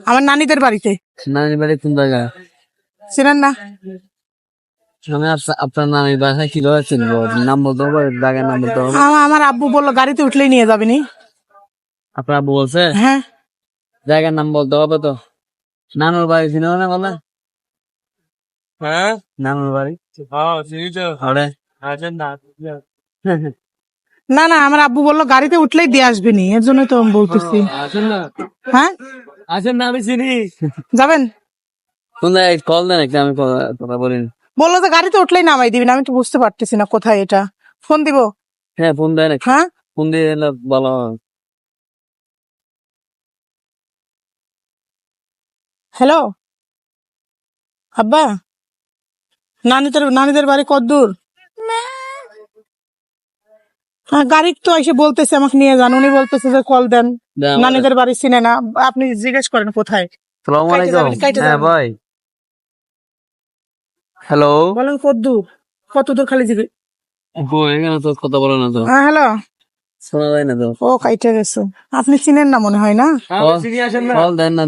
আমার নানিদের বাড়িতে। নানির বাড়ি কোন জায়গা? চিনেন না? আমি আপনার নানির বাসায় কিভাবে চিনবো? নাম বলতে হবে, জায়গার নাম বলতে হবে। আমার আব্বু বললো গাড়িতে উঠলেই নিয়ে যাবেনি। আপনার আব্বু বলছে? হ্যাঁ। জায়গার নাম বলতে হবে তো। নানুর বাড়ি চিনো না বলে? হ্যাঁ নানুর বাড়ি হ্যাঁ চিনি তো। আরে আসেন না না না, আমার আব্বু বললো গাড়িতে উঠলেই দিয়ে আসবেনি, এর জন্যই তো আমি বলতেছি। আসেন না হ্যাঁ, আসেন না, আমি চিনি। যাবেন? কোন জায়গায় কল দেন একটা, আমি কথা বলিনি। বললো যে গাড়িতে উঠলেই নামাই দিবেন, আমি তো বুঝতে পারতেছি না কোথায় এটা। ফোন দিব? হ্যাঁ ফোন দেয় নাকি? হ্যাঁ, ফোন দিয়ে এলে ভালো হয়। হ্যালো আব্বা, নানিদের বাড়ি কত দূর? হ্যাঁ, গাড়ি তো এসে বলতেছে আমাকে নিয়ে যান, উনি বলতেছে যে কল দেন। দেয় আমাদের। নানিদের বাড়ি চিনে না, আপনি জিজ্ঞেস করেন কোথায়। সালাম কাইটে আলাইকুম। যাবেন, কাইটে হ্যাঁ যাবেন। ভাই, হ্যালো। বলেন কত দূর, কত দূর খালি জিজ্ঞেস। এখানে তো কথা বলে না তো, হ্যাঁ হ্যালো। শোনা যায় না তো। ও কাইটে গেছে, আপনি চিনেন না মনে হয় না। আমি চিনি, আসেন না। কল দেন না।